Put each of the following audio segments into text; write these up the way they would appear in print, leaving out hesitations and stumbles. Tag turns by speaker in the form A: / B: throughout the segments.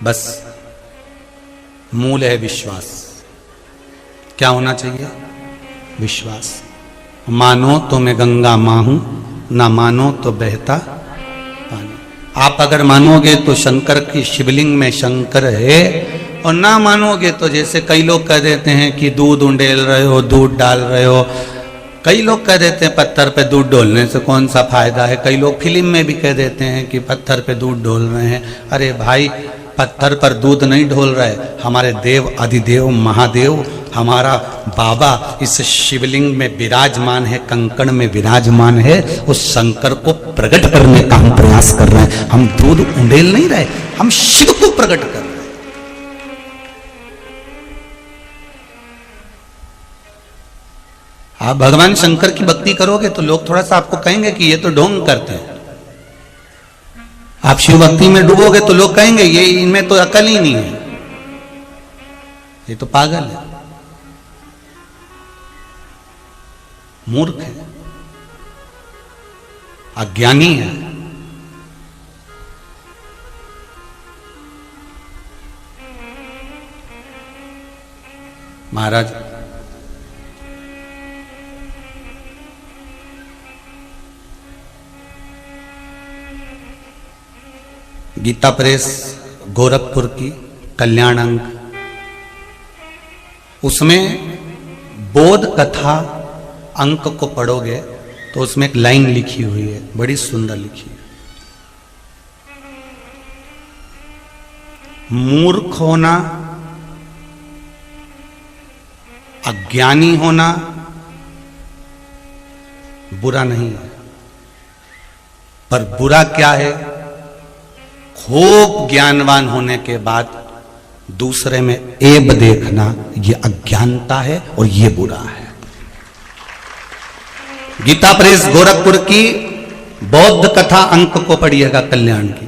A: बस मूल है विश्वास। क्या होना चाहिए? विश्वास। मानो तो मैं गंगा मां हूं, ना मानो तो बहता पानी। आप अगर मानोगे तो शंकर की शिवलिंग में शंकर है, और ना मानोगे तो जैसे कई लोग कह देते हैं कि दूध उंडेल रहे हो, दूध डाल रहे हो। कई लोग कह देते हैं पत्थर पे दूध डोलने से कौन सा फायदा है। कई लोग फिल्म में भी कह देते हैं कि पत्थर पे दूध डोल रहे हैं। अरे भाई, पत्थर पर दूध नहीं ढोल रहे, हमारे देव अधिदेव महादेव हमारा बाबा इस शिवलिंग में विराजमान है, कंकड़ में विराजमान है। उस शंकर को प्रकट करने का हम प्रयास कर रहे हैं। हम दूध उंडेल नहीं रहे, हम शिव को प्रकट कर रहे हैं। आप भगवान शंकर की भक्ति करोगे तो लोग थोड़ा सा आपको कहेंगे कि ये तो ढोंग करते हैं। आप शिव भक्ति में डूबोगे तो लोग कहेंगे ये इनमें तो अकल ही नहीं है, ये तो पागल है, मूर्ख है, अज्ञानी है। महाराज गीता प्रेस गोरखपुर की कल्याण अंक, उसमें बोध कथा अंक को पढ़ोगे तो उसमें एक लाइन लिखी हुई है, बड़ी सुंदर लिखी है। मूर्ख होना, अज्ञानी होना बुरा नहीं है, पर बुरा क्या है? खूब ज्ञानवान होने के बाद दूसरे में ऐब देखना, ये अज्ञानता है और ये बुरा है। गीता प्रेस गोरखपुर की बौद्ध कथा अंक को पढ़िएगा, कल्याण की।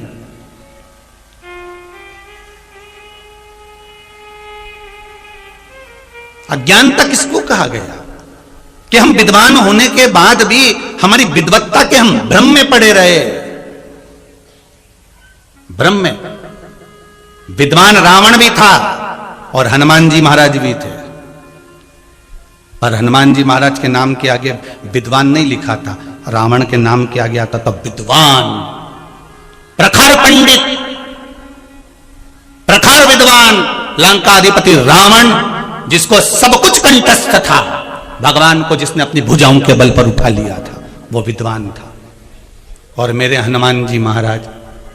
A: अज्ञानता किसको कहा गया? कि हम विद्वान होने के बाद भी हमारी विद्वत्ता के हम भ्रम में पड़े रहे। ब्रह्म में विद्वान रावण भी था और हनुमान जी महाराज भी थे, पर हनुमान जी महाराज के नाम के आगे विद्वान नहीं लिखा था, रावण के नाम के आगे आता था विद्वान, प्रखर पंडित, प्रखर विद्वान, लंकाधिपति रावण, जिसको सब कुछ कंठस्थ था, भगवान को जिसने अपनी भुजाओं के बल पर उठा लिया था, वो विद्वान था। और मेरे हनुमान जी महाराज,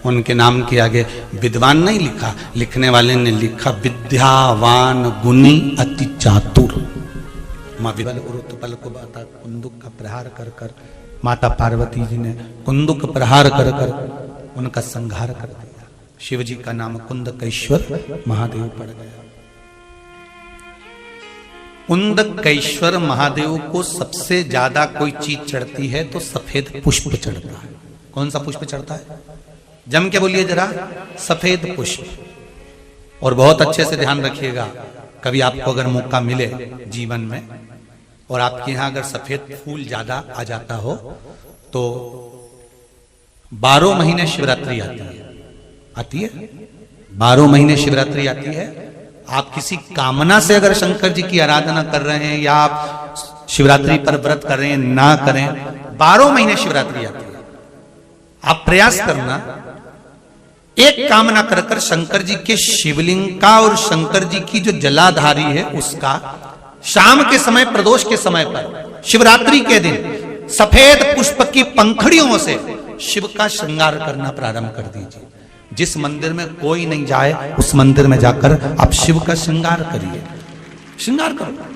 A: उनके नाम के आगे विद्वान नहीं लिखा, लिखने वाले ने लिखा विद्यावान गुणी अति चातुर। माँ विबल उरुतपल को बाता कुंदुक का प्रहार कर कर, माता पार्वती जी ने कुंदुक प्रहार कर कर उनका संहार कर दिया। शिव जी का नाम कुंदकेश्वर महादेव पड़ गया। कुंदकेश्वर महादेव को सबसे ज्यादा कोई चीज चढ़ती है तो सफेद पुष्प चढ़ता है। कौन सा पुष्प चढ़ता है? जम के बोलिए जरा, सफेद पुष्प। और बहुत अच्छे से ध्यान रखिएगा, कभी आपको अगर मौका मिले जीवन में और आपके यहां अगर सफेद फूल ज्यादा आ जाता हो तो 12 महीने शिवरात्रि आती है 12 महीने शिवरात्रि आती है। आप किसी कामना से अगर शंकर जी की आराधना कर रहे हैं या आप शिवरात्रि पर व्रत कर रहे हैं, ना करें, 12 महीने शिवरात्रि आती है। आप प्रयास करना, एक कामना कर कर शंकर जी के शिवलिंग का और शंकर जी की जो जलाधारी है उसका शाम के समय, प्रदोष के समय पर, शिवरात्रि के दिन सफेद पुष्प की पंखड़ियों से शिव का श्रृंगार करना प्रारंभ कर दीजिए। जिस मंदिर में कोई नहीं जाए उस मंदिर में जाकर आप शिव का श्रृंगार करिए, श्रृंगार करो।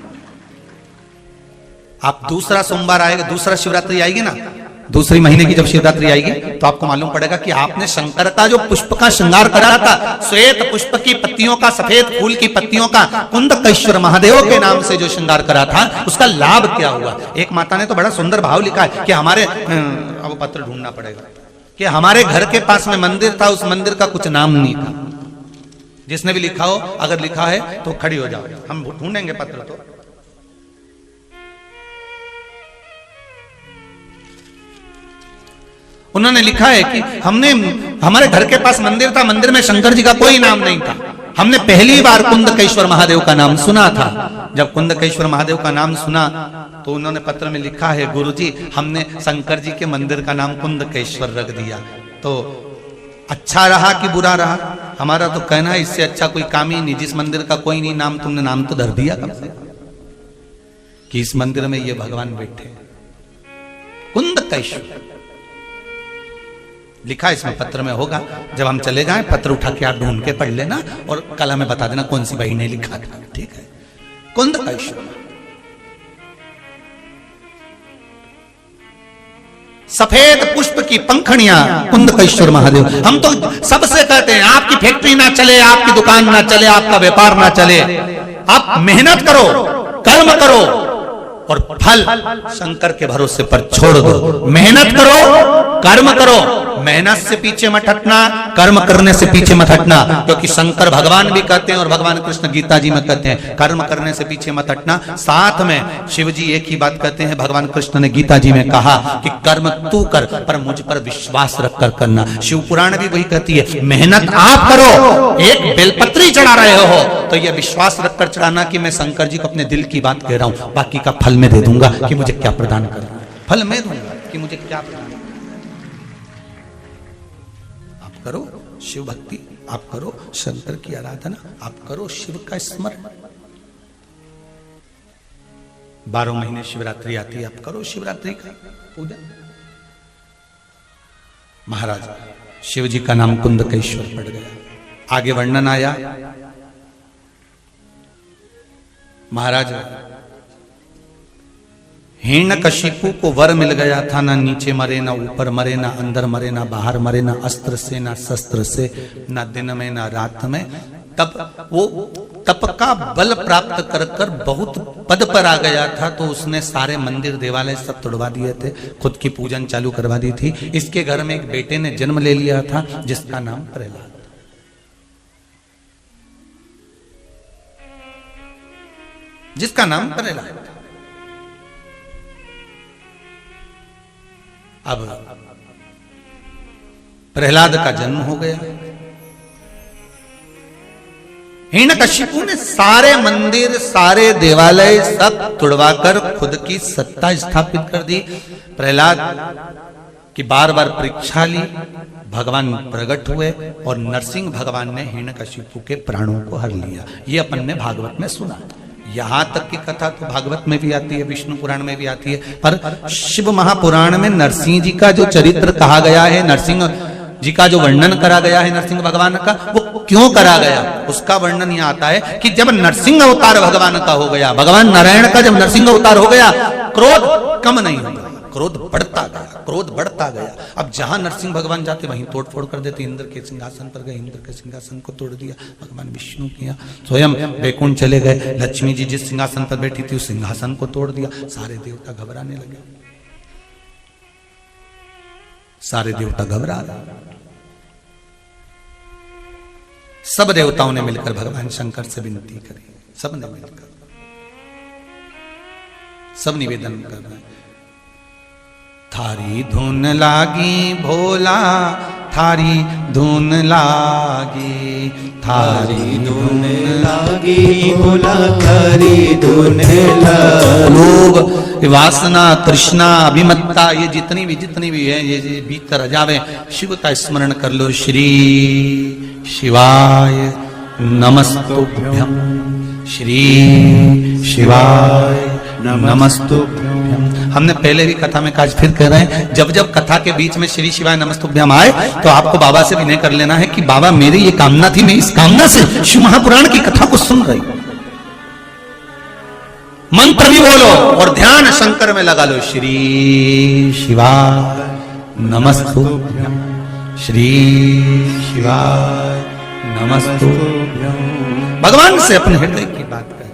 A: आप दूसरा सोमवार आएगा, दूसरा शिवरात्रि आएगी ना, दूसरी महीने की जब शिवरात्रि आएगी तो आपको मालूम पड़ेगा कि आपने शंकर का जो पुष्प का श्रृंगार करा था, श्वेत पुष्प की पत्तियों का, सफेद फूल की पत्तियों का, कुंदकेश्वर महादेव के नाम से जो श्रृंगार करा था, उसका लाभ क्या हुआ। एक माता ने तो बड़ा सुंदर भाव लिखा है कि हमारे, अब पत्र ढूंढना पड़ेगा, कि हमारे घर के पास में मंदिर था, उस मंदिर का कुछ नाम नहीं था। जिसने भी लिखा हो, अगर लिखा है तो खड़ी हो जाओ, हम ढूंढेंगे पत्र। तो उन्होंने लिखा है कि हमारे घर के पास मंदिर था, मंदिर में शंकर जी का कोई नाम नहीं था। हमने पहली बार कुंदकेश्वर महादेव का नाम सुना था। जब कुंदकेश्वर महादेव का नाम सुना तो उन्होंने पत्र में लिखा है, गुरुजी हमने शंकर जी के मंदिर का नाम कुंदकेश्वर रख दिया। तो अच्छा रहा कि बुरा रहा? हमारा तो कहना है इससे अच्छा कोई काम ही नहीं। जिस मंदिर का कोई नहीं नाम, तुमने नाम तो धर दिया कम से कि इस मंदिर में ये भगवान बैठे। कुंदकेश्वर लिखा इसमें पत्र में होगा, जब हम चले जाएं पत्र उठा के आप ढूंढ के पढ़ लेना और कल हमें बता देना कौन सी बहन ने लिखा था। ठीक है, कुंदकेश्वर। सफेद पुष्प की पंखड़ियां कुंदकेश्वर महादेव। हम तो सबसे कहते हैं आपकी फैक्ट्री ना चले, आपकी दुकान ना चले, आपका व्यापार ना चले, आप मेहनत करो, कर्म करो और फल शंकर के भरोसे पर छोड़ दो। मेहनत करो, कर्म करो, मेहनत से पीछे मत हटना, कर्म करने से पीछे मत हटना, क्योंकि शंकर भगवान भी कहते हैं और भगवान कृष्ण गीता जी में कहते हैं कर्म करने से पीछे मत हटना। साथ में शिव जी एक ही बात कहते हैं, भगवान कृष्ण ने गीता जी में कहा कि कर्म तू कर पर मुझ पर विश्वास रखकर करना। शिव पुराण भी वही कहती है, मेहनत आप करो, एक बेलपत्री चढ़ा रहे हो तो यह विश्वास रखकर चढ़ाना कि मैं शंकर जी को अपने दिल की बात कह रहा हूं, बाकी का फल मैं दे दूंगा कि मुझे क्या प्रदान करना है, फल मैं दूंगा कि मुझे क्या प्रदान करना। आप करो शिव भक्ति, आप करो शंकर की आराधना, आप करो शिव का स्मरण। 12 महीने शिवरात्रि आती है, आप करो शिवरात्रि का पूजा। महाराज शिव जी का नाम कुंदकेश्वर पड़ गया। आगे वर्णन आया, महाराज हिरण्यकशिपु को वर मिल गया था, ना नीचे मरे, ना ऊपर मरे, ना अंदर मरे, ना बाहर मरे, ना अस्त्र से, ना शस्त्र से, ना दिन में, ना रात में। तब वो तप का बल प्राप्त कर कर बहुत पद पर आ गया था, तो उसने सारे मंदिर देवालय सब तोड़वा दिए थे, खुद की पूजन चालू करवा दी थी। इसके घर में एक बेटे ने जन्म ले लिया था जिसका नाम प्रहलाद, जिसका नाम प्रहलाद। अब प्रहलाद का जन्म हो गया। हिरण्यकशिपु ने सारे मंदिर, सारे देवालय सब तुड़वाकर खुद की सत्ता स्थापित कर दी। प्रहलाद की बार बार परीक्षा ली, भगवान प्रकट हुए और नरसिंह भगवान ने हिरण्यकशिपु के प्राणों को हर लिया। ये अपन ने भागवत में सुना। यहां तक की कथा तो भागवत में भी आती है, विष्णु पुराण में भी आती है, पर शिव महापुराण में नरसिंह जी का जो चरित्र कहा गया है, नरसिंह जी का जो वर्णन करा गया है नरसिंह भगवान का, वो क्यों करा गया उसका वर्णन यहां आता है कि जब नरसिंह अवतार भगवान का हो गया, भगवान नारायण का जब नरसिंह अवतार हो गया, क्रोध कम नहीं हुआ, क्रोध बढ़ता गया, क्रोध बढ़ता गया। अब जहां नरसिंह भगवान जाते वहीं तोड़ फोड़ कर देते। इंद्र के सिंहासन पर गए, इंद्र के सिंहासन को तोड़ दिया भगवान विष्णु किया। स्वयं वैकुंठ चले गए, लक्ष्मी जी जिस सिंहासन पर बैठी थी उस सिंहासन को तोड़ दिया। सारे देवता घबराने लगे, सारे देवता घबरा रहे। सब देवताओं ने मिलकर भगवान शंकर से विनती करी, सब ने मिलकर सब निवेदन कर रहे हैं, थारी धुन लागी भोला, थारी धुन लागी, थारी धुन लागी भोला, थारी धुन लागी। लोभ, वासना, तृष्णा, अभिमत्ता, ये जितनी भी है, ये भीतर आ जावे, शिव का स्मरण कर लो। श्री शिवाय नमस्तुभ्यं, श्री शिवाय नमस्तुभ्यं। हमने पहले भी कथा में कहा, फिर कह रहे हैं, जब जब कथा के बीच में श्री शिवाय नमस्तुभ्यम आए तो आपको बाबा से विनय कर लेना है कि बाबा मेरी ये कामना थी, मैं इस कामना से शिव महापुराण की कथा को सुन रही। मंत्र भी बोलो और ध्यान शंकर में लगा लो। श्री शिवाय नमस्तुभ्यम, श्री शिवाय नमस्तुभ्यम। भगवान से अपने हृदय की बात करें।